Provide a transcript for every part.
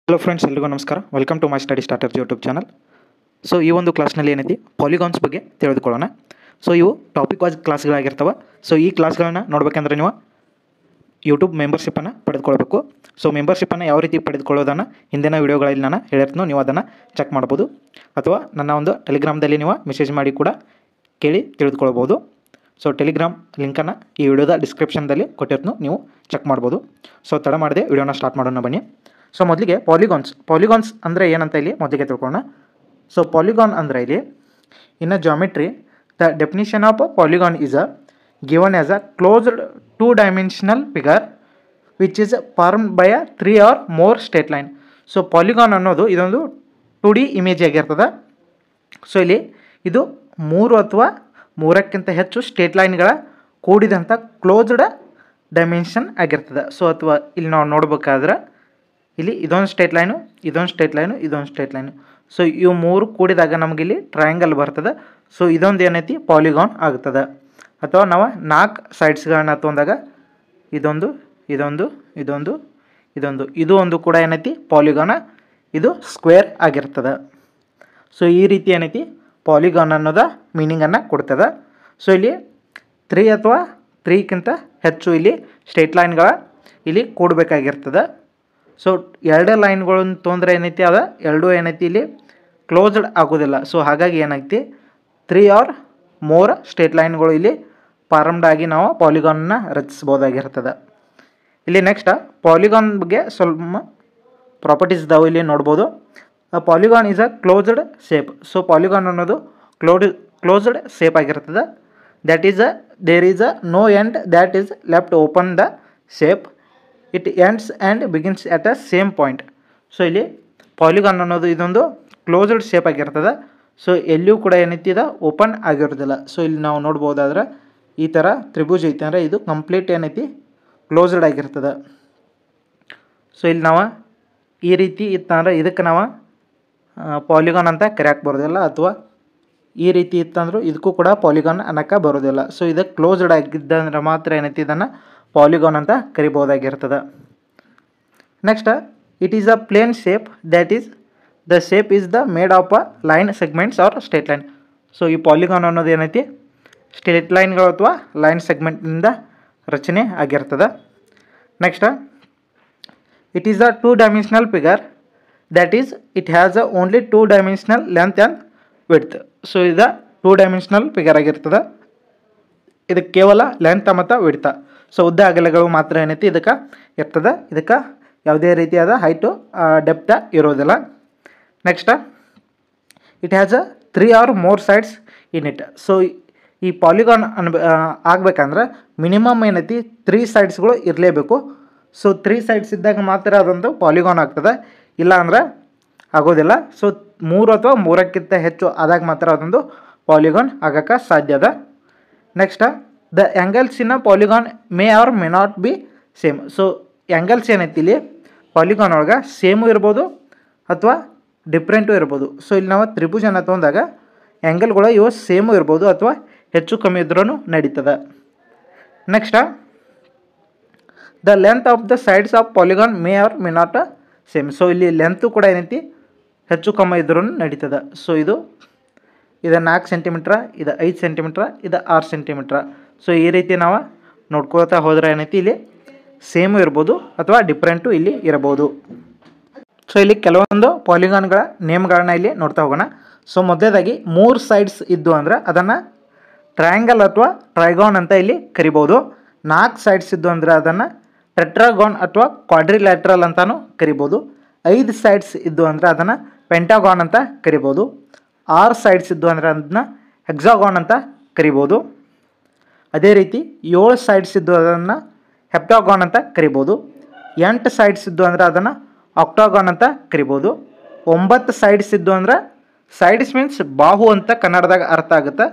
Hello friends, ಎಲ್ರಿಗೂ ನಮಸ್ಕಾರ. Welcome to my Study Starters YouTube channel. So ಈ ಒಂದು ಕ್ಲಾಸ್ನಲ್ಲಿ ಏನೈತಿ ಪಾಲಿಗಾನ್ಸ್ ಬಗ್ಗೆ ತಿಳಿದುಕೊಳ್ಳೋಣ. ಸೊ ಇವು ಟಾಪಿಕ್ ವಾಯ್ಸ್ ಕ್ಲಾಸ್ಗಳಾಗಿರ್ತವೆ. ಸೊ ಈ ಕ್ಲಾಸ್ಗಳನ್ನ ನೋಡ್ಬೇಕಂದ್ರೆ ನೀವು ಯೂಟ್ಯೂಬ್ ಮೆಂಬರ್ಶಿಪ್ಪನ್ನು ಪಡೆದುಕೊಳ್ಬೇಕು. ಸೊ ಮೆಂಬರ್ಶಿಪ್ಪನ್ನು ಯಾವ ರೀತಿ ಪಡೆದುಕೊಳ್ಳೋದನ್ನು ಹಿಂದಿನ ವೀಡಿಯೋಗಳಲ್ಲಿ ನಾನು ಹೇಳಿರ್ತೀನಿ, ನೀವು ಅದನ್ನು ಚೆಕ್ ಮಾಡ್ಬೋದು. ಅಥವಾ ನನ್ನ ಒಂದು ಟೆಲಿಗ್ರಾಮ್ದಲ್ಲಿ ನೀವು ಮೆಸೇಜ್ ಮಾಡಿ ಕೂಡ ಕೇಳಿ ತಿಳಿದುಕೊಳ್ಬೋದು. ಸೊ ಟೆಲಿಗ್ರಾಮ್ ಲಿಂಕನ್ನು ಈ ವಿಡಿಯೋದ ಡಿಸ್ಕ್ರಿಪ್ಷನ್ದಲ್ಲಿ ಕೊಟ್ಟಿರ್ತೀನಿ, ನೀವು ಚೆಕ್ ಮಾಡ್ಬೋದು. ಸೊ ತಡ ಮಾಡದೆ ವಿಡಿಯೋನ ಸ್ಟಾರ್ಟ್ ಮಾಡೋಣ ಬನ್ನಿ. ಸೊ ಮೊದಲಿಗೆ ಪಾಲಿಗಾನ್ಸ್ ಅಂದರೆ ಏನಂತ ಇಲ್ಲಿ ಮೊದಲಿಗೆ ತಿಳ್ಕೊಳ್ಳೋಣ. ಸೊ ಪಾಲಿಗಾನ್ ಅಂದರೆ ಇಲ್ಲಿ in a geometry the definition of polygon is given as a closed 2-dimensional figure which is formed by a 3 or more straight line. So polygon ಅನ್ನೋದು ಇದೊಂದು 2D ಇಮೇಜ್ ಆಗಿರ್ತದೆ. ಸೊ ಇಲ್ಲಿ ಇದು 3 ಅಥವಾ 3ಕ್ಕಿಂತ ಹೆಚ್ಚು ಸ್ಟ್ರೇಟ್ ಲೈನ್ಗಳ ಕೂಡಿದಂಥ ಕ್ಲೋಸ್ಡ್ ಡೈಮೆನ್ಷನ್ ಆಗಿರ್ತದೆ. So ಅಥವಾ ಇಲ್ಲಿ ನಾವು ನೋಡ್ಬೇಕಾದ್ರೆ ಇಲ್ಲಿ ಇದೊಂದು ಸ್ಟ್ರೇಟ್ ಲೈನು, ಇದೊಂದು ಸ್ಟ್ರೇಟ್ ಲೈನು, ಇದೊಂದು ಸ್ಟ್ರೇಟ್ ಲೈನು. ಸೊ ಇವು 3 ಕೂಡಿದಾಗ ನಮಗಿಲ್ಲಿ ಟ್ರಯಾಂಗಲ್ ಬರ್ತದೆ. ಸೊ ಇದೊಂದು ಏನೈತಿ ಪಾಲಿಗಾನ್ ಆಗ್ತದೆ. ಅಥವಾ ನಾವು 4 ಸೈಡ್ಸ್ಗಳನ್ನ ತೊಗೊಂಡಾಗ ಇದೊಂದು ಇದೊಂದು ಇದೊಂದು ಇದೊಂದು ಇದು ಒಂದು ಕೂಡ ಏನೈತಿ ಪಾಲಿಗಾನ, ಇದು ಸ್ಕ್ವೇರ್ ಆಗಿರ್ತದೆ. ಸೊ ಈ ರೀತಿ ಏನೈತಿ ಪಾಲಿಗಾನ್ ಅನ್ನೋದ ಮೀನಿಂಗನ್ನು ಕೊಡ್ತದೆ. ಸೊ ಇಲ್ಲಿ 3 ಅಥವಾ 3ಕ್ಕಿಂತ ಹೆಚ್ಚು ಇಲ್ಲಿ ಸ್ಟ್ರೇಟ್ ಲೈನ್ಗಳ ಇಲ್ಲಿ ಕೂಡಬೇಕಾಗಿರ್ತದೆ. ಸೊ 2 ಲೈನ್ಗಳನ್ನು ತೊಂದರೆ ಏನೈತಿ ಅದ ಎರಡೂ ಏನೈತಿ ಇಲ್ಲಿ ಕ್ಲೋಸ್ಡ್ ಆಗೋದಿಲ್ಲ. ಸೊ ಹಾಗಾಗಿ ಏನೈತಿ 3 or more ಸ್ಟ್ರೇಟ್ ಲೈನ್ಗಳು ಇಲ್ಲಿ ಫಾರ್ಮ್ಡ್ ಆಗಿ ನಾವು ಪಾಲಿಗಾನ್ನ ರಚಿಸ್ಬೋದಾಗಿರ್ತದೆ. ಇಲ್ಲಿ ನೆಕ್ಸ್ಟ್ ಪಾಲಿಗಾನ್ ಬಗ್ಗೆ ಸ್ವಲ್ಪ ಪ್ರಾಪರ್ಟೀಸ್ ಇದಾವೆ, ಇಲ್ಲಿ ನೋಡ್ಬೋದು. Polygon is a closed shape. So polygon ಅನ್ನೋದು ಕ್ಲೋಸ್ಡ್ ಶೇಪ್ ಆಗಿರ್ತದೆ. That is there is no end that is left open the shape. It ends and begins at a same point. So ಇಲ್ಲಿ polygon ಅನ್ನೋದು ಇದೊಂದು closed shape ಆಗಿರ್ತದೆ. So ಎಲ್ಲಿಯೂ ಕೂಡ ಏನೈತಿ ಇದು ಓಪನ್ ಆಗಿರೋದಿಲ್ಲ. ಸೊ ಇಲ್ಲಿ ನಾವು ನೋಡ್ಬೋದಾದ್ರೆ ಈ ಥರ ತ್ರಿಭುಜ ಐತಿ ಅಂದರೆ ಇದು ಕಂಪ್ಲೀಟ್ ಏನೈತಿ ಕ್ಲೋಸ್ಡ್ ಆಗಿರ್ತದೆ. ಸೊ ಇಲ್ಲಿ ನಾವು ಈ ರೀತಿ ಇತ್ತಂದ್ರೆ ಇದಕ್ಕೆ ನಾವು ಪಾಲಿಗಾನ್ ಅಂತ ಕರೆಯಕ್ಕೆ ಬರೋದಿಲ್ಲ. ಅಥವಾ ಈ ರೀತಿ ಇತ್ತಂದ್ರೂ ಇದಕ್ಕೂ ಕೂಡ ಪಾಲಿಗಾನ್ ಅನ್ನೋಕ್ಕೆ ಬರೋದಿಲ್ಲ. ಸೊ ಇದಕ್ಕೆ ಕ್ಲೋಸ್ಡ್ ಆಗಿದ್ದಂದ್ರೆ ಮಾತ್ರ ಏನೈತಿ ಇದನ್ನು ಪಾಲಿಗಾನ್ ಅಂತ ಕರಿಬೋದಾಗಿರ್ತದೆ. Next it is a plane shape that is the shape is the made of a line segments or straight line. So ಈ ಪಾಲಿಗಾನ್ ಅನ್ನೋದು ಏನೈತಿ ಸ್ಟ್ರೇಟ್ ಲೈನ್ಗಳು ಅಥವಾ ಲೈನ್ ಸೆಗ್ಮೆಂಟ್ನಿಂದ ರಚನೆ ಆಗಿರ್ತದೆ. Next it is a 2-dimensional figure that is it has a only 2-dimensional length and width. So ಇದು 2-dimensional figure ಆಗಿರ್ತದೆ. ಇದಕ್ಕೆ ಕೇವಲ ಲೆಂತ್ ಮತ್ತು ವಿಡ್ತ್, ಸೊ ಉದ್ದ ಅಗಲಗಳು ಮಾತ್ರ ಏನೈತಿ ಇದಕ್ಕೆ ಇರ್ತದೆ. ಇದಕ್ಕೆ ಯಾವುದೇ ರೀತಿಯಾದ ಹೈಟು ಡೆಪ್ತ ಇರೋದಿಲ್ಲ. Next it has a 3 or more sides in it. So ಈ ಪಾಲಿಗಾನ್ ಆಗಬೇಕಂದ್ರೆ ಮಿನಿಮಮ್ ಏನೈತಿ 3 ಸೈಡ್ಸ್ಗಳು ಇರಲೇಬೇಕು. ಸೊ 3 ಸೈಡ್ಸ್ ಇದ್ದಾಗ ಮಾತ್ರ ಅದೊಂದು ಪಾಲಿಗಾನ್ ಆಗ್ತದೆ, ಇಲ್ಲ ಅಂದ್ರೆ ಆಗೋದಿಲ್ಲ. ಸೊ 3 ಅಥವಾ 3ಕ್ಕಿಂತ ಹೆಚ್ಚು ಆದಾಗ ಮಾತ್ರ ಅದೊಂದು ಪಾಲಿಗಾನ್ ಆಗೋಕ್ಕೆ ಸಾಧ್ಯ ಅದ. Next the angles in a polygon May R may not be same. So angles ಏನೈತಿ ಇಲ್ಲಿ ಪಾಲಿಗಾನ್ ಒಳಗೆ ಸೇಮು ಇರ್ಬೋದು ಅಥವಾ ಡಿಫ್ರೆಂಟು ಇರ್ಬೋದು. ಸೊ ಇಲ್ಲಿ ನಾವು ತ್ರಿಭುಜನ ತೊಗೊಂಡಾಗ ಆ್ಯಂಗಲ್ಗಳು ಇವು ಸೇಮು ಇರ್ಬೋದು ಅಥವಾ ಹೆಚ್ಚು ಕಮ್ಮಿ ಇದ್ರೂ ನಡೀತದೆ. Next the length of the sides of polygon May R may not same. So ಇಲ್ಲಿ ಲೆಂತು ಕೂಡ ಏನೈತಿ ಹೆಚ್ಚು ಕಮ್ಮಿ ಇದ್ರೂ ನಡೀತದೆ. ಸೊ ಇದು 4 ಸೆಂಟಿಮೀಟ್ರ, ಇದು 5 ಸೆಂಟಿಮೀಟ್ರ, ಇದು 6 ಸೆಂಟಿಮೀಟ್ರ. ಸೊ ಈ ರೀತಿ ನಾವು ನೋಡ್ಕೋತಾ ಹೋದರೆ ಏನೈತಿ ಇಲ್ಲಿ ಸೇಮು ಇರ್ಬೋದು ಅಥವಾ ಡಿಫ್ರೆಂಟು ಇಲ್ಲಿ ಇರಬಹುದು. ಸೊ ಇಲ್ಲಿ ಕೆಲವೊಂದು ಪಾಲಿಗಾನ್ಗಳ ನೇಮ್ಗಳನ್ನ ಇಲ್ಲಿ ನೋಡ್ತಾ ಹೋಗೋಣ. ಸೊ ಮೊದಲೇದಾಗಿ 3 ಸೈಡ್ಸ್ ಇದ್ದು ಅಂದರೆ ಅದನ್ನು ಟ್ರಯಾಂಗಲ್ ಅಥವಾ ಟ್ರೈಗಾನ್ ಅಂತ ಇಲ್ಲಿ ಕರಿಬೋದು. 4 ಸೈಡ್ಸ್ ಇದ್ದು ಅಂದರೆ ಅದನ್ನು ಟೆಟ್ರಾಗಾನ್ ಅಥವಾ ಕ್ವಾಡ್ರಿಲ್ಯಾಟ್ರಲ್ ಅಂತಲೂ ಕರಿಬೋದು. 5 ಸೈಡ್ಸ್ ಇದ್ದು ಅಂದರೆ ಅದನ್ನು ಪೆಂಟಾಗಾನ್ ಅಂತ ಕರಿಬೋದು. 6 ಸೈಡ್ಸ್ ಇದ್ದು ಅಂದರೆ ಅದನ್ನ ಹೆಕ್ಸಾಗಾನ್ ಅಂತ ಕರಿಬೋದು. ಅದೇ ರೀತಿ 7 ಸೈಡ್ಸ್ ಇದ್ದು ಅದನ್ನು ಹೆಪ್ಟಾಗಾನ್ ಅಂತ ಕರಿಬೋದು. 8 ಸೈಡ್ಸ್ ಇದ್ದು ಅಂದರೆ ಅದನ್ನು ಆಕ್ಟಾಗಾನ್ ಅಂತ ಕರಿಬೋದು. 9 ಸೈಡ್ಸ್ ಇದ್ದು ಅಂದರೆ ಸೈಡ್ಸ್ ಮೀನ್ಸ್ ಬಾಹು ಅಂತ ಕನ್ನಡದಾಗ ಅರ್ಥ ಆಗುತ್ತೆ.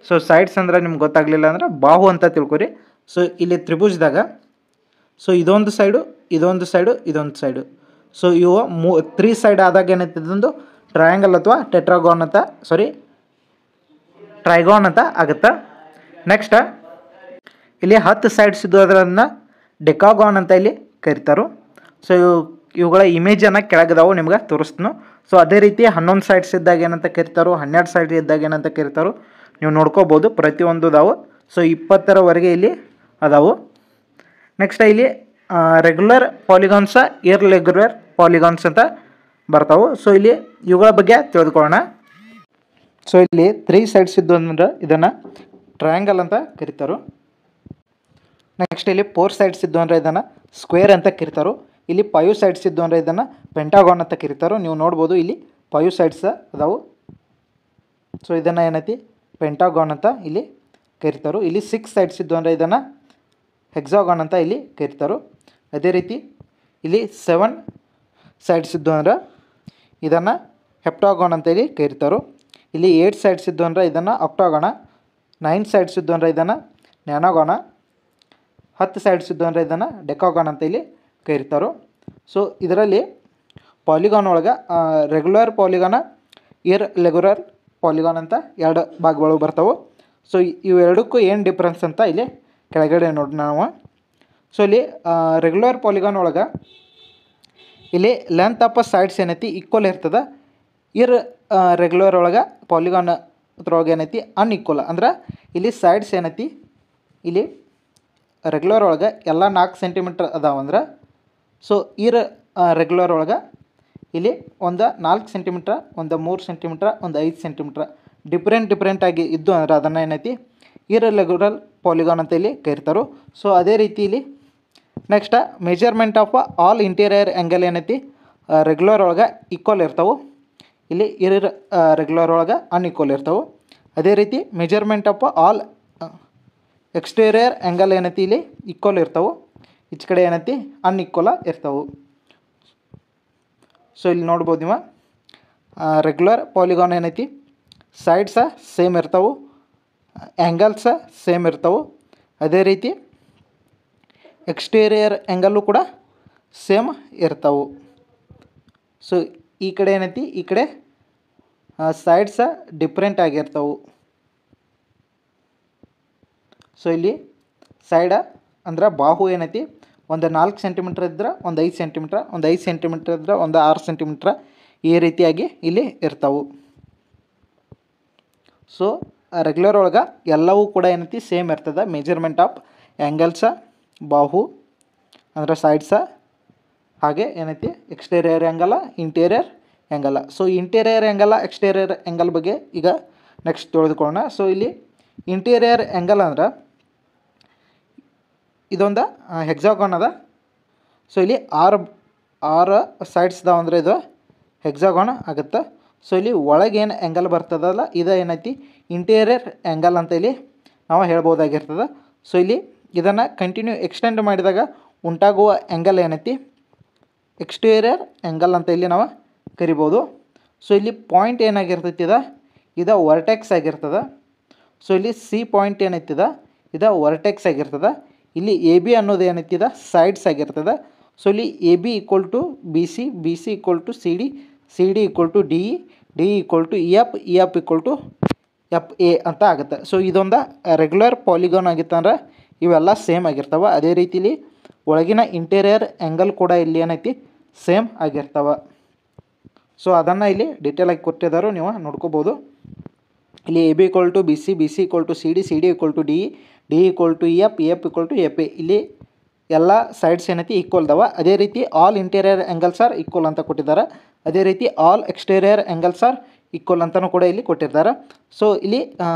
ಸೊ ಸೈಡ್ಸ್ ಅಂದರೆ ನಿಮ್ಗೆ ಗೊತ್ತಾಗಲಿಲ್ಲ ಅಂದರೆ ಬಾಹು ಅಂತ ತಿಳ್ಕೊರಿ. ಸೊ ಇಲ್ಲಿ ತ್ರಿಭುಜದಾಗ ಸೊ ಇದೊಂದು ಸೈಡು, ಇದೊಂದು ಸೈಡು, ಇದೊಂದು ಸೈಡು. ಸೊ ಇವು 3 ಸೈಡ್ ಆದಾಗ ಏನೈತೆ ಇದೊಂದು ಟ್ರಯಾಂಗಲ್ ಅಥವಾ ಟೆಟ್ರಾಗಾನ್ ಅಂತ ಟ್ರೈಗಾನ್ ಅಂತ ಆಗುತ್ತೆ. ನೆಕ್ಸ್ಟ್ ಇಲ್ಲಿ 10 ಸೈಡ್ಸ್ ಇದ್ದು ಅದನ್ನು ಡೆಕಾಗಾನ್ ಅಂತ ಇಲ್ಲಿ ಕರಿತಾರೆ. ಸೊ ಇವುಗಳ ಇಮೇಜನ್ನು ಕೆಳಗದಾವು ನಿಮ್ಗೆ ತೋರಿಸ್ತೀನಿ. ಸೊ ಅದೇ ರೀತಿ 11 ಸೈಡ್ಸ್ ಇದ್ದಾಗ ಏನಂತ ಕರಿತಾರೋ, 12 ಸೈಡ್ ಇದ್ದಾಗ ಏನಂತ ಕರಿತಾರೋ ನೀವು ನೋಡ್ಕೋಬೋದು. ಪ್ರತಿಯೊಂದು ಅದಾವು. ಸೊ 20ರವರೆಗೆ ಇಲ್ಲಿ ಅದಾವು. ನೆಕ್ಸ್ಟ್ ಇಲ್ಲಿ ರೆಗ್ಯುಲರ್ ಪಾಲಿಗಾನ್ಸ, ಇರ್ರೆಗ್ಯುಲರ್ ಪಾಲಿಗಾನ್ಸ್ ಅಂತ ಬರ್ತಾವೆ. ಸೊ ಇಲ್ಲಿ ಇವುಗಳ ಬಗ್ಗೆ ತಿಳಿದುಕೊಳ್ಳೋಣ. ಸೊ ಇಲ್ಲಿ 3 ಸೈಡ್ಸ್ ಇದ್ದು ಅಂದ್ರೆ ಇದನ್ನು ಟ್ರಯಾಂಗಲ್ ಅಂತ ಕರಿತಾರೋ. ನೆಕ್ಸ್ಟ್ ಇಲ್ಲಿ 4 ಸೈಡ್ಸ್ ಇದ್ದು ಅಂದರೆ ಇದನ್ನು ಸ್ಕ್ವೇರ್ ಅಂತ ಕರಿತಾರೋ. ಇಲ್ಲಿ 5 ಸೈಡ್ಸ್ ಇದ್ದು ಅಂದರೆ ಇದನ್ನು ಪೆಂಟಾಗಾನ್ ಅಂತ ಕರಿತಾರೋ. ನೀವು ನೋಡ್ಬೋದು ಇಲ್ಲಿ 5 ಸೈಡ್ಸ್ ಅದಾವು. ಸೊ ಇದನ್ನು ಏನೈತಿ ಪೆಂಟಾಗಾನ್ ಅಂತ ಇಲ್ಲಿ ಕರಿತಾರೋ. ಇಲ್ಲಿ 6 ಸೈಡ್ಸ್ ಇದ್ದು ಅಂದರೆ ಇದನ್ನು ಹೆಕ್ಸಾಗಾನ್ ಅಂತ ಇಲ್ಲಿ ಕರಿತಾರೋ. ಅದೇ ರೀತಿ ಇಲ್ಲಿ 7 ಸೈಡ್ಸ್ ಇದ್ದು ಅಂದ್ರೆ ಇದನ್ನು ಹೆಪ್ಟಾಗಾನ್ ಅಂತ ಇಲ್ಲಿ ಕರಿತಾರೋ. ಇಲ್ಲಿ 8 ಸೈಡ್ಸ್ ಇದ್ದು ಅಂದರೆ ಇದನ್ನು ಆಕ್ಟಾಗಾನ. 9 ಸೈಡ್ಸ್ ಇದ್ದು ಅಂದರೆ ಇದನ್ನು ನ್ಯಾನೋಗಾನ. 10 ಸೈಡ್ಸ್ ಇದ್ದು ಅಂದರೆ ಇದನ್ನು ಡೆಕಾಗಾನ್ ಅಂತ ಇಲ್ಲಿ ಕರಿತಾರೋ. ಸೊ ಇದರಲ್ಲಿ ಪಾಲಿಗಾನ್ ಒಳಗೆ ರೆಗ್ಯುಲರ್ ಪಾಲಿಗಾನ, ಇರ್ರೆಗ್ಯುಲರ್ ಪಾಲಿಗಾನ್ ಅಂತ 2 ಭಾಗಗಳು ಬರ್ತಾವೆ. ಸೊ ಇವೆರಡಕ್ಕೂ ಏನು ಡಿಫ್ರೆನ್ಸ್ ಅಂತ ಇಲ್ಲಿ ಕೆಳಗಡೆ ನೋಡಿ ನಾವು. ಸೊ ಇಲ್ಲಿ ರೆಗ್ಯುಲರ್ ಪಾಲಿಗಾನ್ ಒಳಗೆ ಇಲ್ಲಿ ಲೆಂತ್ ಆಫ್ ಸೈಡ್ಸ್ ಏನೈತಿ ಈಕ್ವಲ್ ಇರ್ತದೆ. ರೆಗ್ಯುಲರ್ ಒಳಗೆ ಪಾಲಿಗಾನ್ ಅದ್ರೊಳಗೆ ಏನೈತಿ ಅನ್ಈಕ್ವಲ್. ಅಂದ್ರೆ ಇಲ್ಲಿ ಸೈಡ್ಸ್ ಏನೈತಿ ಇಲ್ಲಿ ರೆಗ್ಯುಲರ್ ಒಳಗೆ ಎಲ್ಲ 4 ಸೆಂಟಿಮೀಟ್ರ್ ಅದಾವಂದ್ರೆ, ಸೊ ರೆಗ್ಯುಲರ್ ಒಳಗೆ ಇಲ್ಲಿ ಒಂದು 4 ಸೆಂಟಿಮೀಟ್ರ್, ಒಂದು 3 ಸೆಂಟಿಮೀಟ್ರ್, ಒಂದು 5 ಸೆಂಟಿಮೀಟ್ರ್ ಡಿಫ್ರೆಂಟಾಗಿ ಇದ್ದು ಅಂದ್ರೆ ಅದನ್ನು ಏನೈತಿ ಇರ್ರೆಗ್ಯುಲರ್ ಪಾಲಿಗಾನ್ ಅಂತ ಇಲ್ಲಿ ಕರಿತಾರೋ. ಸೊ ಅದೇ ರೀತಿ ಇಲ್ಲಿ next measurement of all interior angle ಏನೈತಿ ರೆಗ್ಯುಲರ್ ಒಳಗೆ ಈಕ್ವಲ್ ಇರ್ತಾವೆ. ಇಲ್ಲಿ ರೆಗ್ಯುಲರ್ ಒಳಗೆ ಅನ್ಈಕ್ವಲ್ ಇರ್ತಾವೆ. ಅದೇ ರೀತಿ measurement of all exterior angle ಏನೈತಿ ಇಲ್ಲಿ ಈಕ್ವಲ್ ಇರ್ತಾವೆ. ಈಚೆ ಕಡೆ ಏನೈತಿ ಅನ್ಈಕ್ವಲ ಇರ್ತಾವೆ. ಸೊ ಇಲ್ಲಿ ನೋಡ್ಬೋದು ನೀವು ರೆಗ್ಯುಲರ್ ಪಾಲಿಗಾನ್ ಏನೈತಿ ಸೈಡ್ಸ ಸೇಮ್ ಇರ್ತಾವೆ, ಆ್ಯಂಗಲ್ಸ ಸೇಮ್ ಇರ್ತಾವೆ. ಅದೇ ರೀತಿ ಎಕ್ಸ್ಟೀರಿಯರ್ ಆ್ಯಂಗಲ್ಲು ಕೂಡ ಸೇಮ್ ಇರ್ತಾವೆ. ಸೊ ಈ ಕಡೆ ಏನೈತಿ ಈ ಕಡೆ ಸೈಡ್ಸ ಡಿಫ್ರೆಂಟ್ ಆಗಿರ್ತಾವೆ. ಸೊ ಇಲ್ಲಿ ಸೈಡ ಅಂದ್ರೆ ಬಾಹು ಏನೈತಿ ಒಂದು 4 ಸೆಂಟಿಮೀಟ್ರ್ ಇದ್ರೆ ಒಂದು 5 ಸೆಂಟಿಮೀಟ್ರ್, ಒಂದು 5 ಸೆಂಟಿಮೀಟ್ರ್ ಇದ್ರೆ ಒಂದು 6 ಸೆಂಟಿಮೀಟ್ರ್, ಈ ರೀತಿಯಾಗಿ ಇಲ್ಲಿ ಇರ್ತಾವೆ. ಸೊ ರೆಗ್ಯುಲರ್ ಒಳಗೆ ಎಲ್ಲವೂ ಕೂಡ ಏನೈತಿ ಸೇಮ್ ಇರ್ತದೆ. ಮೆಜರ್ಮೆಂಟ್ ಆಫ್ ಆ್ಯಂಗಲ್ಸ, ಬಾಹು ಅಂದರೆ ಸೈಡ್ಸ, ಹಾಗೆ ಏನೈತಿ exterior angle, interior angle. So interior angle, exterior angle ಬಗ್ಗೆ ಈಗ ನೆಕ್ಸ್ಟ್ ತಿಳಿದುಕೊಳ್ಳೋಣ. ಸೊ ಇಲ್ಲಿ ಇಂಟೀರಿಯರ್ ಆ್ಯಂಗಲ್ ಅಂದ್ರೆ ಇದೊಂದು ಹೆಕ್ಸಾಗಾನ್ ಅದ. ಸೊ ಇಲ್ಲಿ 6 ಸೈಡ್ಸ್ ಇದಾವೆ ಅಂದರೆ ಇದು ಹೆಕ್ಸಾಗಾನ್ ಆಗುತ್ತೆ. ಸೊ ಇಲ್ಲಿ ಒಳಗೆ ಏನು ಆ್ಯಂಗಲ್ ಬರ್ತದಲ್ಲ ಇದು ಏನೈತಿ ಇಂಟೀರಿಯರ್ ಆ್ಯಂಗಲ್ ಅಂತ ಇಲ್ಲಿ ನಾವು ಹೇಳ್ಬೋದಾಗಿರ್ತದೆ. ಸೊ ಇಲ್ಲಿ ಇದನ್ನು ಕಂಟಿನ್ಯೂ ಎಕ್ಸ್ಟೆಂಡ್ ಮಾಡಿದಾಗ ಉಂಟಾಗುವ ಆ್ಯಂಗಲ್ ಏನೈತಿ ಎಕ್ಸ್ಟೀರಿಯರ್ ಆ್ಯಂಗಲ್ ಅಂತ ಇಲ್ಲಿ ನಾವು ಕರಿಬೋದು. ಸೊ ಇಲ್ಲಿ ಪಾಯಿಂಟ್ ಏನಾಗಿರ್ತೈತಿ ಇದು ವರ್ಟೆಕ್ಸ್ ಆಗಿರ್ತದೆ. ಸೊ ಇಲ್ಲಿ ಸಿ ಪಾಯಿಂಟ್ ಏನೈತಿದ ಇದು ವರ್ಟೆಕ್ಸ್ ಆಗಿರ್ತದೆ. ಇಲ್ಲಿ ಎ ಬಿ ಅನ್ನೋದು ಏನೈತಿದ ಸೈಡ್ಸ್ ಆಗಿರ್ತದೆ. ಸೊ ಇಲ್ಲಿ A B equal to B C, B C equal to C D, C D equal to D E, D equal to E F, E F equal to F A ಅಂತ ಆಗುತ್ತೆ. So ಇದೊಂದು regular polygon ಆಗಿತ್ತಂದ್ರೆ ಇವೆಲ್ಲ same ಆಗಿರ್ತವೆ. ಅದೇ ರೀತಿಲಿ ಒಳಗಿನ interior angle ಕೂಡ ಇಲ್ಲಿ ಏನೈತಿ ಸೇಮ್ ಆಗಿರ್ತವೆ. ಸೊ ಅದನ್ನು ಇಲ್ಲಿ ಡೀಟೇಲಾಗಿ ಕೊಟ್ಟಿದ್ದಾರೋ ನೀವು ನೋಡ್ಕೋಬೋದು. ಇಲ್ಲಿ A B equal to B C, B C equal to C D, C D equal to D E, D equal to E F, E F equal to F A. ಇಲ್ಲಿ ಎಲ್ಲ sides ಏನೈತಿ equal ಅದಾವ. ಅದೇ ರೀತಿ all interior angles are equal ಅಂತ ಕೊಟ್ಟಿದ್ದಾರೆ. ಅದೇ ರೀತಿ all exterior angles are equal ಅಂತಲೂ ಕೂಡ ಇಲ್ಲಿ ಕೊಟ್ಟಿದ್ದಾರೆ. ಸೊ ಇಲ್ಲಿ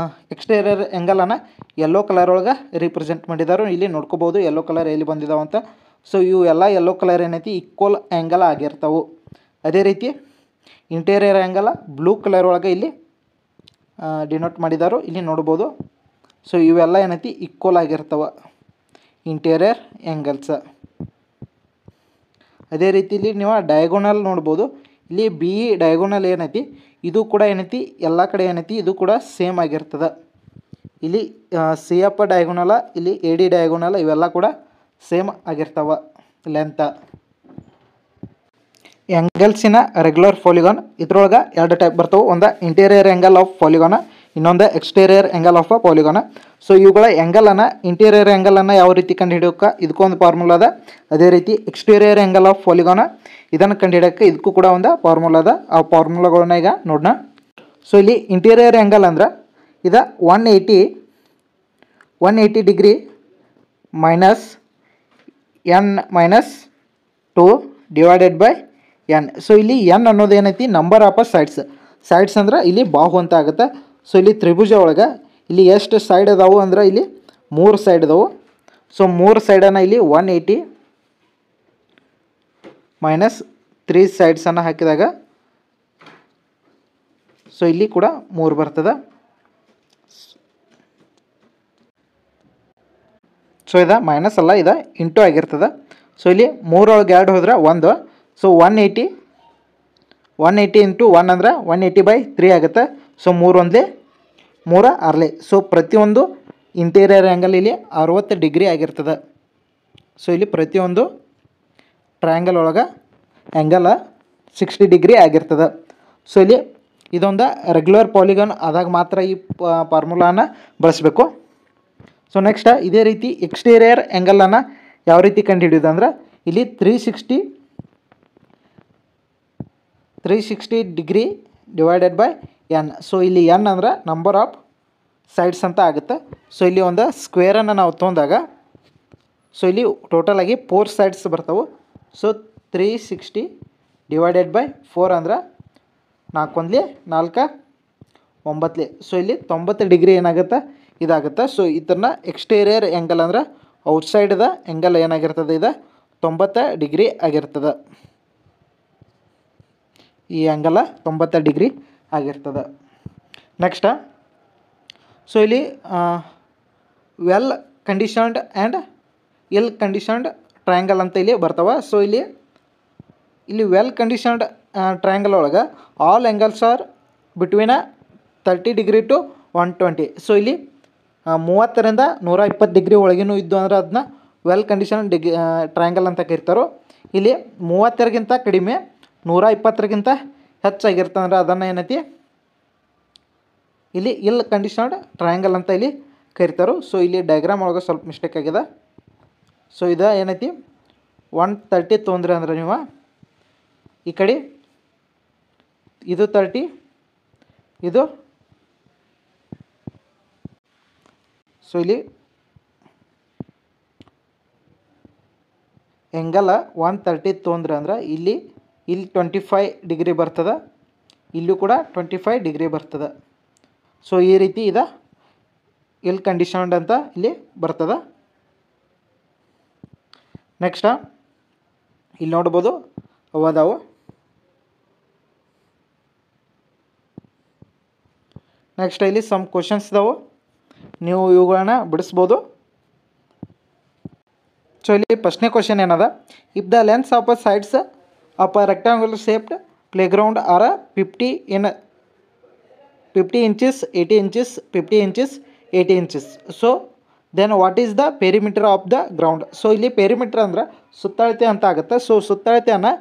ಎಕ್ಸ್ಟೀರಿಯರ್ ಆ್ಯಂಗಲನ್ನು ಯೆಲ್ಲೋ ಕಲರ್ ಒಳಗೆ ರಿಪ್ರೆಸೆಂಟ್ ಮಾಡಿದ್ದಾರೆ. ಇಲ್ಲಿ ನೋಡ್ಕೋಬೋದು ಯೆಲ್ಲೋ ಕಲರ್ ಎಲ್ಲಿ ಬಂದಿದ್ದಾವೆ ಅಂತ. ಸೊ ಇವು ಎಲ್ಲ ಯೆಲ್ಲೋ ಕಲರ್ ಏನೈತಿ ಈಕ್ವಲ್ ಆ್ಯಂಗಲ್ ಆಗಿರ್ತಾವೆ. ಅದೇ ರೀತಿ ಇಂಟೀರಿಯರ್ ಆ್ಯಂಗಲ ಬ್ಲೂ ಕಲರ್ ಒಳಗೆ ಇಲ್ಲಿ ಡಿನೋಟ್ ಮಾಡಿದಾರೋ ಇಲ್ಲಿ ನೋಡ್ಬೋದು. ಸೊ ಇವೆಲ್ಲ ಏನೈತಿ ಈಕ್ವಲ್ ಆಗಿರ್ತವೆ ಇಂಟೀರಿಯರ್ ಆ್ಯಂಗಲ್ಸ್. ಅದೇ ರೀತಿಲಿ ನೀವು ಡಯಾಗೋನಲ್ ನೋಡ್ಬೋದು. ಇಲ್ಲಿ ಬಿ ಇ ಡಯಾಗೋನಲ್ ಏನೈತಿ ಇದು ಕೂಡ ಏನೈತಿ ಎಲ್ಲ ಕಡೆ ಏನೈತಿ ಇದು ಕೂಡ ಸೇಮ್ ಆಗಿರ್ತದೆ. ಇಲ್ಲಿ ಸಿ ಎಫ್ ಡಯಾಗೋನಲ, ಇಲ್ಲಿ ಎ ಡಿ ಡಯಾಗೋನಲ ಇವೆಲ್ಲ ಕೂಡ ಸೇಮ್ ಆಗಿರ್ತವೆ ಲೆಂತ್. ಆ್ಯಂಗಲ್ಸಿನ ರೆಗ್ಯುಲರ್ ಪಾಲಿಗಾನ್ ಇದ್ರೊಳಗೆ 2 ಟೈಪ್ ಬರ್ತವೆ. ಒಂದು ಇಂಟೀರಿಯರ್ ಆ್ಯಂಗಲ್ ಆಫ್ ಪಾಲಿಗಾನ, ಇನ್ನೊಂದು ಎಕ್ಸ್ಟೀರಿಯರ್ ಆ್ಯಂಗಲ್ ಆಫ್ ಪಾಲಿಗಾನ. ಸೊ ಇವುಗಳ ಆ್ಯಂಗಲನ್ನು ಇಂಟೀರಿಯರ್ ಆ್ಯಂಗಲನ್ನು ಯಾವ ರೀತಿ ಕಂಡು ಹಿಡಿಯೋಕೆ ಇದಕ್ಕೊಂದು ಫಾರ್ಮುಲಾ ಅದ. ಅದೇ ರೀತಿ ಎಕ್ಸ್ಟೀರಿಯರ್ ಆ್ಯಂಗಲ್ ಆಫ್ ಪಾಲಿಗಾನ ಇದನ್ನು ಕಂಡುಹಿಡಿಯೋಕ್ಕೆ ಇದಕ್ಕೂ ಕೂಡ ಒಂದು ಫಾರ್ಮುಲಾ ಅದ. ಆ ಫಾರ್ಮುಲಾಗಳನ್ನ ಈಗ ನೋಡೋಣ. ಸೊ ಇಲ್ಲಿ ಇಂಟೀರಿಯರ್ ಆ್ಯಂಗಲ್ ಅಂದ್ರೆ ಇದು 180 degree minus N minus 2 divided by N. So ಇಲ್ಲಿ ಎನ್ ಅನ್ನೋದು ಏನೈತಿ ನಂಬರ್ ಆಫ್ ಸೈಡ್ಸ್ ಅಂದ್ರೆ ಇಲ್ಲಿ ಬಾಹು ಅಂತ ಆಗುತ್ತೆ. ಸೊ ಇಲ್ಲಿ ತ್ರಿಭುಜ ಒಳಗೆ ಇಲ್ಲಿ ಎಷ್ಟು ಸೈಡ್ ಅದಾವು ಅಂದ್ರೆ ಇಲ್ಲಿ 3 ಸೈಡ್ ಅದಾವು. ಸೊ 3 ಸೈಡನ್ನು ಇಲ್ಲಿ 180 ಮೈನಸ್ 3 ಸೈಡ್ಸನ್ನು ಹಾಕಿದಾಗ ಸೊ ಇಲ್ಲಿ ಕೂಡ 3 ಬರ್ತದೆ. ಸೊ ಇದು ಮೈನಸ್ ಅಲ್ಲ, ಇದು ಇಂಟು ಆಗಿರ್ತದೆ. ಸೊ ಇಲ್ಲಿ 3 ಒಳಗೆ 2 ಹೋದ್ರೆ 1. ಸೊ 180 ಇಂಟು 1 ಅಂದ್ರೆ 180/3 ಆಗುತ್ತೆ. ಸೊ 3 1 3 6. ಸೊ ಪ್ರತಿಯೊಂದು ಇಂಟೀರಿಯರ್ ಆ್ಯಂಗಲ್ ಇಲ್ಲಿ 60 ಡಿಗ್ರಿ ಆಗಿರ್ತದೆ. ಸೊ ಇಲ್ಲಿ ಪ್ರತಿಯೊಂದು ಟ್ರಯಾಂಗಲ್ ಒಳಗೆ ಆ್ಯಂಗಲ್ 60 ಡಿಗ್ರಿ ಆಗಿರ್ತದೆ. ಸೊ ಇಲ್ಲಿ ಇದೊಂದು ರೆಗ್ಯುಲರ್ ಪಾಲಿಗಾನ್ ಆದಾಗ ಮಾತ್ರ ಈ ಫಾರ್ಮುಲಾನ ಬಳಸಬೇಕು. ಸೊ ನೆಕ್ಸ್ಟ್ ಇದೇ ರೀತಿ ಎಕ್ಸ್ಟೀರಿಯರ್ ಆ್ಯಂಗಲನ್ನು ಯಾವ ರೀತಿ ಕಂಡುಹಿಡಿಯೋದು ಅಂದ್ರೆ ಇಲ್ಲಿ 360 degree divided by N. So ಇಲ್ಲಿ ಎನ್ ಅಂದ್ರೆ ನಂಬರ್ ಆಫ್ ಸೈಡ್ಸ್ ಅಂತ ಆಗುತ್ತೆ. ಸೊ ಇಲ್ಲಿ ಒಂದು ಸ್ಕ್ವೇರನ್ನು ನಾವು ತೊಗೊಂಡಾಗ ಸೊ ಇಲ್ಲಿ ಟೋಟಲಾಗಿ 4 ಸೈಡ್ಸ್ ಬರ್ತಾವೆ. ಸೊ 360 ಡಿವೈಡೆಡ್ ಬೈ 4 ಅಂದ್ರೆ 4 1 4 9. ಸೊ ಇಲ್ಲಿ 90 ಡಿಗ್ರಿ ಏನಾಗುತ್ತೆ ಇದಾಗುತ್ತೆ. ಸೊ ಇದನ್ನು ಎಕ್ಸ್ಟೀರಿಯರ್ ಆ್ಯಂಗಲ್ ಅಂದ್ರೆ ಔಟ್ಸೈಡ್ದ ಆ್ಯಂಗಲ್ ಏನಾಗಿರ್ತದೆ ಇದು 90 ಡಿಗ್ರಿ ಆಗಿರ್ತದೆ. ಈ ಆ್ಯಂಗಲ್ 90 ಡಿಗ್ರಿ ಆಗಿರ್ತದೆ. ನೆಕ್ಸ್ಟ್ ಸೊ ಇಲ್ಲಿ well conditioned and ill conditioned triangle ಅಂತ ಇಲ್ಲಿ ಬರ್ತಾವೆ. ಸೊ ಇಲ್ಲಿ ವೆಲ್ ಕಂಡೀಷನ್ಡ್ ಟ್ರಯಾಂಗಲ್ ಒಳಗೆ all angles are between 30 degree to 120. So ಇಲ್ಲಿ 30ರಿಂದ 120 ಡಿಗ್ರಿ ಒಳಗಿನೂ ಇದ್ದು ಅಂದ್ರೆ ಅದನ್ನ ವೆಲ್ ಕಂಡೀಷನ್ ಟ್ರಯಾಂಗಲ್ ಅಂತ ಕರೀತಾರೋ. ಇಲ್ಲಿ 30ಗಿಂತ ಕಡಿಮೆ 120ಗಿಂತ ಹೆಚ್ಚಾಗಿರ್ತದೆ ಅಂದ್ರೆ ಅದನ್ನು ಏನೈತಿ ಇಲ್ಲಿ ಇಲ್ ಕಂಡೀಷನ್ಡ್ ಟ್ರಯಾಂಗಲ್ ಅಂತ ಇಲ್ಲಿ ಕರೀತಾರೋ. ಸೊ ಇಲ್ಲಿ ಡಯಾಗ್ರಾಮ್ ಒಳಗೆ ಸ್ವಲ್ಪ ಮಿಸ್ಟೇಕ್ ಆಗಿದೆ. ಸೊ ಇದು ಏನೈತಿ 130 ತೊಂದರೆ ಅಂದ್ರೆ ನೀವು ಈ ಕಡೆ ಇದು 30 ಇದು. ಸೊ ಇಲ್ಲಿ ಆ್ಯಂಗಲ್ 130 ತೊಂದರೆ ಅಂದ್ರೆ ಇಲ್ಲಿ 25 ಡಿಗ್ರಿ ಬರ್ತದೆ, ಇಲ್ಲೂ ಕೂಡ 25 ಡಿಗ್ರಿ ಬರ್ತದೆ. ಸೊ ಈ ರೀತಿ ಇದು ಇಲ್ ಕಂಡೀಷನ್ಡ್ ಅಂತ ಇಲ್ಲಿ ಬರ್ತದೆ. ನೆಕ್ಸ್ಟ್ ಇಲ್ಲಿ ನೋಡ್ಬೋದು ಅದಾವು. ನೆಕ್ಸ್ಟ್ ಇಲ್ಲಿ ಸಮ್ ಕ್ವಶನ್ಸ್ ಇದಾವೆ, ನೀವು ಇವುಗಳನ್ನ ಬಿಡಿಸ್ಬೋದು. ಸೊ ಇಲ್ಲಿ ಫಸ್ಟ್ನೇ ಕ್ವಶನ್ ಏನದ, if the lengths of a sides of a rectangular shaped playground are 50 inches, 80 inches, 50 inches, 80 inches. So then what is the perimeter of the ground. So ಇಲ್ಲಿ perimeter ಅಂದ್ರೆ ಸುತ್ತಳತೆ ಅಂತ ಆಗುತ್ತೆ. ಸೊ ಸುತ್ತಳತೆಯನ್ನು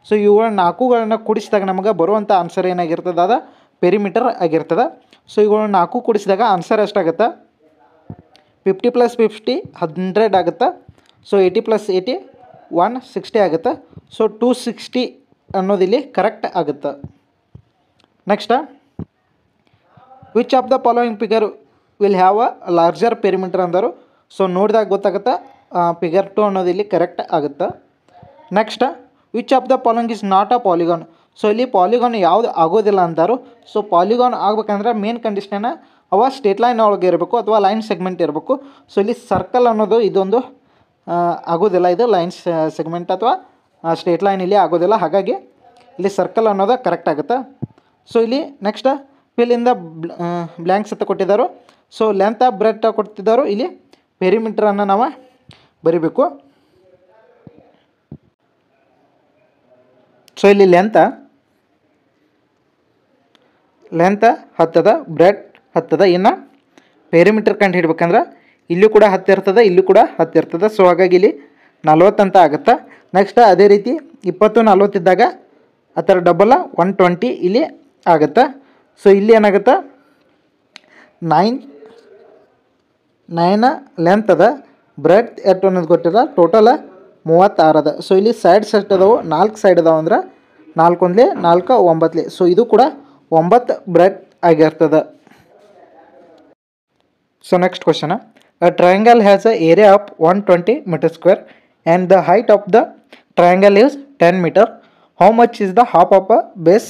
ಸೊ ಇವುಗಳ 4ಗಳನ್ನ ಕೂಡಿಸಿದಾಗ ನಮಗೆ ಬರುವಂಥ ಆನ್ಸರ್ ಏನಾಗಿರ್ತದೆ ಅದು ಪೆರಿಮೀಟರ್ ಆಗಿರ್ತದೆ. ಸೊ ಇವುಗಳನ್ನ 4 ಕೂಡಿಸಿದಾಗ ಆನ್ಸರ್ ಎಷ್ಟಾಗುತ್ತೆ 50 + 50 100 ಆಗುತ್ತೆ. ಸೊ 80 + 80 160 ಆಗುತ್ತೆ. ಸೊ 260 ಅನ್ನೋದಿಲ್ಲಿ ಕರೆಕ್ಟ್ ಆಗುತ್ತೆ. Next which of the following figure will have a larger perimeter ಅಂದರು. ಸೊ ನೋಡಿದಾಗ ಗೊತ್ತಾಗುತ್ತೆ ಫಿಗರ್ 2 ಅನ್ನೋದಿಲ್ಲಿ ಕರೆಕ್ಟ್ ಆಗುತ್ತೆ. Next which of the following is not a polygon. So ಇಲ್ಲಿ ಪಾಲಿಗಾನ್ ಯಾವುದು ಆಗೋದಿಲ್ಲ ಅಂತಾರು. ಸೊ ಪಾಲಿಗಾನ್ ಆಗ್ಬೇಕಂದ್ರೆ ಮೇನ್ ಕಂಡೀಷನ್ ಅವ ಸ್ಟೇಟ್ ಲೈನ್ ಒಳಗೆ ಇರಬೇಕು ಅಥವಾ ಲೈನ್ ಸೆಗ್ಮೆಂಟ್ ಇರಬೇಕು. ಸೊ ಇಲ್ಲಿ ಸರ್ಕಲ್ ಅನ್ನೋದು ಇದೊಂದು ಆಗೋದಿಲ್ಲ, ಇದು ಲೈನ್ ಸೆಗ್ಮೆಂಟ್ ಅಥವಾ ಸ್ಟೇಟ್ ಲೈನ್ ಇಲ್ಲಿ ಆಗೋದಿಲ್ಲ. ಹಾಗಾಗಿ ಇಲ್ಲಿ ಸರ್ಕಲ್ ಅನ್ನೋದು ಕರೆಕ್ಟ್ ಆಗುತ್ತೆ. ಸೊ ಇಲ್ಲಿ next fill in the blanks ಅಂತ ಕೊಟ್ಟಿದ್ದಾರೆ. ಸೊ ಲೆಂತ್ ಆಫ್ ಬ್ರೆಡ್ತ್ ಕೊಡ್ತಿದ್ದಾರೆ, ಇಲ್ಲಿ ಪೆರಿಮೀಟ್ರನ್ನು ನಾವು ಬರಿಬೇಕು. ಸೊ ಇಲ್ಲಿ ಲೆಂತ್ 10 ಬ್ರೆಡ್ 10. ಇನ್ನು ಪೆರಿಮೀಟರ್ ಕಂಡು ಹಿಡ್ಬೇಕಂದ್ರೆ ಇಲ್ಲೂ ಕೂಡ 10 ಇರ್ತದೆ, ಇಲ್ಲೂ ಕೂಡ 10 ಇರ್ತದೆ. ಸೊ ಹಾಗಾಗಿ ಇಲ್ಲಿ 40 ಅಂತ ಆಗುತ್ತೆ. ನೆಕ್ಸ್ಟ್ ಅದೇ ರೀತಿ 20 40 ಇದ್ದಾಗ ಆ ಥರ ಡಬಲ್ 120 ಇಲ್ಲಿ ಆಗುತ್ತೆ. ಸೊ ಇಲ್ಲಿ ಏನಾಗುತ್ತೆ 9 ಲೆಂತ್ ಅದ, ಬ್ರೆಡ್ ಎಷ್ಟು ಅನ್ನೋದು ಗೊತ್ತಿಲ್ಲ, ಟೋಟಲ್ 36 ಅದ. ಸೊ ಇಲ್ಲಿ ಸೈಡ್ಸ್ ಎಷ್ಟು ಅದಾವೆ, 4 ಸೈಡ್ ಅದಾವೆ ಅಂದ್ರೆ 4 ಒಂದ್ಲೆ 4 9. ಸೊ ಇದು ಕೂಡ 9 ಬ್ರೆಡ್ ಆಗಿರ್ತದೆ. So next question, a triangle has a area of 120 metre square and the height of the triangle is 10 metre. How much is the half of a base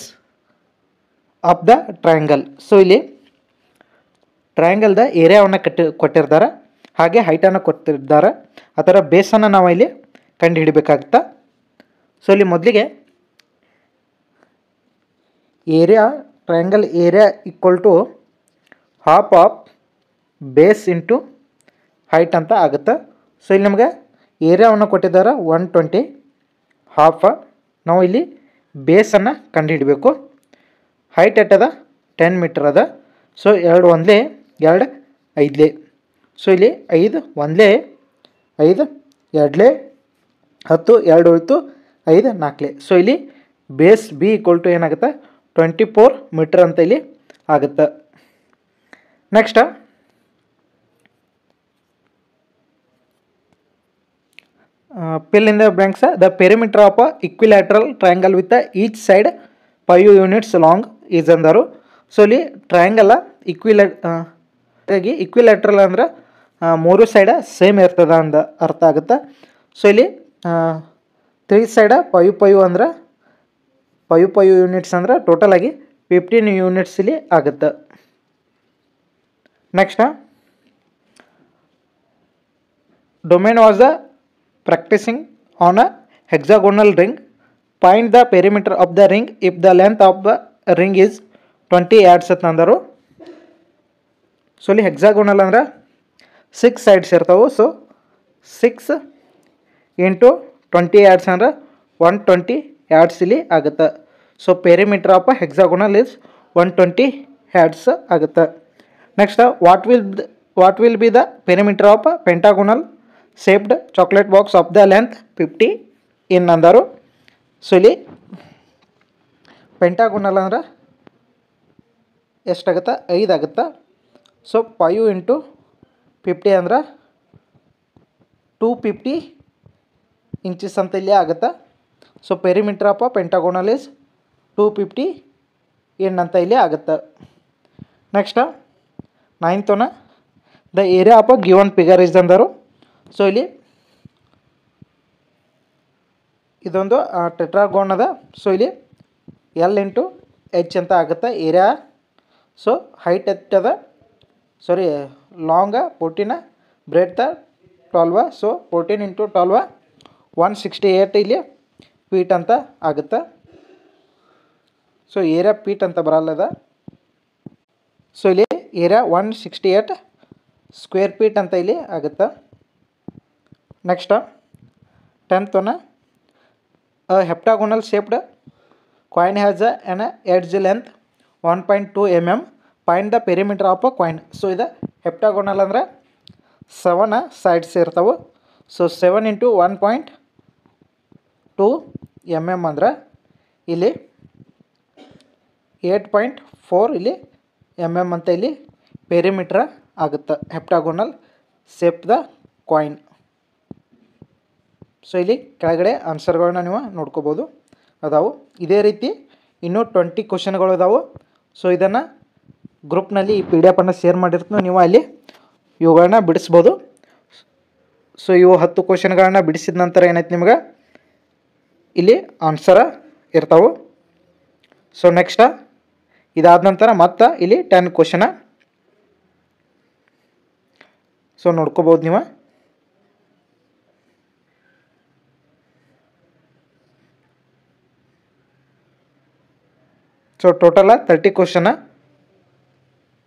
of the triangle. So ಇಲ್ಲಿ ಟ್ರಯಾಂಗಲ್ದ ಏರಿಯಾವನ್ನು ಕೊಟ್ಟಿರ್ತಾರೆ, ಹಾಗೆ ಹೈಟನ್ನು ಕೊಟ್ಟಿದ್ದಾರೆ, ಅದರ ಬೇಸನ್ನು ನಾವು ಇಲ್ಲಿ ಕಂಡು ಹಿಡಿಬೇಕಾಗುತ್ತಾ. So ಇಲ್ಲಿ ಮೊದಲಿಗೆ area, triangle area equal to half of base into height ಅಂತ ಆಗುತ್ತೆ. ಸೊ ಇಲ್ಲಿ ನಮಗೆ ಏರಿಯಾವನ್ನು ಕೊಟ್ಟಿದ್ದಾರೆ 120, ಹಾಫ್ ನಾವು ಇಲ್ಲಿ ಬೇಸನ್ನು ಕಂಡು ಹಿಡಬೇಕು. ಹೈಟ್ ಎಟ್ಟದ 10 ಮೀಟರ್ ಅದ. ಸೊ 2 ಒಂದ್ಲೆ 2 5ಲೆ. ಸೊ ಇಲ್ಲಿ 5 ಒಂದ್ಲೆ 5 2ಲೆ 10 2 ಉಳಿತು 5 4ಲೆ. ಸೊ ಇಲ್ಲಿ ಬೇಸ್ ಬಿ ಈಕ್ವಲ್ ಟು ಏನಾಗುತ್ತೆ 24 ಮೀಟರ್ ಅಂತ ಇಲ್ಲಿ ಆಗುತ್ತೆ. Next fill in the blanks. The perimeter of a equilateral triangle with each side 5 units long is ಅಂದರು. ಸೊ ಇಲ್ಲಿ ಟ್ರಯಾಂಗಲ್ ಇಕ್ವಿಲ್ಯಾಟ್ರಲ್ ಅಂದ್ರೆ 3 ಸೈಡ ಸೇಮ್ ಇರ್ತದ ಅಂದ ಅರ್ಥ ಆಗುತ್ತೆ. ಸೊ ಇಲ್ಲಿ 3 ಸೈಡ 5 ಅಂದ್ರೆ 5 ಯೂನಿಟ್ಸ್ ಅಂದ್ರೆ ಟೋಟಲ್ ಆಗಿ 15 ಯೂನಿಟ್ಸ್ ಇಲ್ಲಿ ಆಗುತ್ತೆ. Next domain was the practicing on a hexagonal ring. Find the perimeter of the ring if the length of the ring is 20 yards ಅಂತಂದರು. ಸೊ ಇಲ್ಲಿ ಹೆಕ್ಸಾಗೋನಲ್ ಅಂದ್ರೆ 6 ಸೈಡ್ಸ್ ಇರ್ತಾವೆ. ಸೊ 6 ಇಂಟು 20 yards ಅಂದ್ರೆ 120 yards ಇಲ್ಲಿ ಆಗುತ್ತೆ. So perimeter of hexagonal is 120 yards ಆಗುತ್ತೆ. Next what will be the perimeter of pentagonal shaped chocolate box of the length 50 ಇನ್ ಅಂದರು. So ಇಲ್ಲಿ ಪೆಂಟಾಗೋನಲ್ ಅಂದ್ರೆ ಎಷ್ಟಾಗುತ್ತೆ 5 ಆಗುತ್ತೆ. ಸೊ 5 ಇಂಟು 50 ಅಂದ್ರೆ 250 ಇಂಚಸ್ ಅಂತ ಇಲ್ಲಿ ಆಗುತ್ತೆ. So perimeter of pentagonal is 250 ಇನ್ ಅಂತ ಇಲ್ಲಿ ಆಗುತ್ತೆ. Next 9th the area of given figure is ಅಂದರು. ಸೊ ಇಲ್ಲಿ ಇದೊಂದು ಟೆಟ್ರಾಗೋನ್ ಅದ. ಸೊ ಇಲ್ಲಿ L ಇಂಟು H ಅಂತ ಆಗುತ್ತೆ ಏರಿಯಾ. ಸೊ ಹೈಟ್ ಎತ್ತದ ಲಾಂಗ 14, ಬ್ರೆಡ್ತ್ 12. ಸೊ 14 ಇಂಟು 12 168 ಇಲ್ಲಿ ಫೀಟ್ ಅಂತ ಆಗುತ್ತೆ. ಸೊ ಏರಿಯಾ ಫೀಟ್ ಅಂತ ಬರಲ್ಲದ. ಸೊ ಇಲ್ಲಿ ಏರಿಯಾ 168 ಸ್ಕ್ವೇರ್ ಫೀಟ್ ಅಂತ ಇಲ್ಲಿ ಆಗುತ್ತೆ. Next 10th heptagonal shaped coin has an edge length 1.2 mm. Find the perimeter of a coin. So ಇದು ಹೆಪ್ಟಾಗೋನಲ್ ಅಂದರೆ 7 ಸೈಡ್ಸ್ ಇರ್ತಾವೆ. ಸೊ 7 ಇಂಟು 1.2 mm ಅಂದ್ರೆ ಇಲ್ಲಿ 8.4 ಇಲ್ಲಿ mm ಅಂತ ಇಲ್ಲಿ ಪೆರಿಮೀಟ್ರ್ ಆಗುತ್ತೆ ಹೆಪ್ಟಾಗೋನಲ್ ಶೇಪ್ ದ ಕಾಯಿನ್. ಸೊ ಇಲ್ಲಿ ಕೆಳಗಡೆ ಆನ್ಸರ್ಗಳನ್ನ ನೀವು ನೋಡ್ಕೋಬೋದು ಅದಾವು. ಇದೇ ರೀತಿ ಇನ್ನೂ 20 ಕ್ವಶನ್ಗಳು ಅದಾವು. ಸೊ ಇದನ್ನು ಗ್ರೂಪ್ನಲ್ಲಿ ಈ PDF ಶೇರ್ ಮಾಡಿರ್ತೀನಿ, ನೀವು ಅಲ್ಲಿ ಇವುಗಳನ್ನ ಬಿಡಿಸ್ಬೋದು. ಸೊ ಇವು 10 ಕ್ವಶನ್ಗಳನ್ನ ಬಿಡಿಸಿದ ನಂತರ ಏನಾಯ್ತು ನಿಮ್ಗೆ ಇಲ್ಲಿ ಆನ್ಸರ ಇರ್ತಾವೆ. ಸೊ ನೆಕ್ಸ್ಟ್ ಇದಾದ ನಂತರ ಮತ್ತೆ ಇಲ್ಲಿ 10 ಕ್ವಶನ. ಸೊ ನೋಡ್ಕೋಬೋದು ನೀವು. So total 30 ಕ್ವಶನ.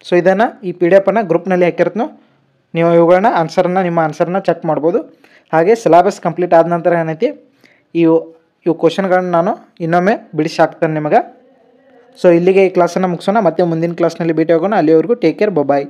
ಸೊ ಇದನ್ನು ಈ PDF ಗ್ರೂಪ್ನಲ್ಲಿ ಹಾಕಿರ್ತೀನಿ, ನೀವು ಇವುಗಳನ್ನ ನಿಮ್ಮ ಆನ್ಸರನ್ನ ಚೆಕ್ ಮಾಡ್ಬೋದು. ಹಾಗೆ ಸಿಲೆಬಸ್ ಕಂಪ್ಲೀಟ್ ಆದ ನಂತರ ಏನೈತಿ ಇವು ಕ್ವಶನ್ಗಳನ್ನ ನಾನು ಇನ್ನೊಮ್ಮೆ ಬಿಡಿಸಿ ಹಾಕ್ತೇನೆ ನಿಮಗೆ. ಸೊ ಇಲ್ಲಿಗೆ ಈ ಕ್ಲಾಸನ್ನು ಮುಗಿಸೋಣ, ಮತ್ತೆ ಮುಂದಿನ ಕ್ಲಾಸ್ನಲ್ಲಿ ಭೇಟಿ ಆಗೋಣ. ಅಲ್ಲಿವರೆಗೂ ಟೇಕ್ ಕೇರ್, ಬಾಯ್.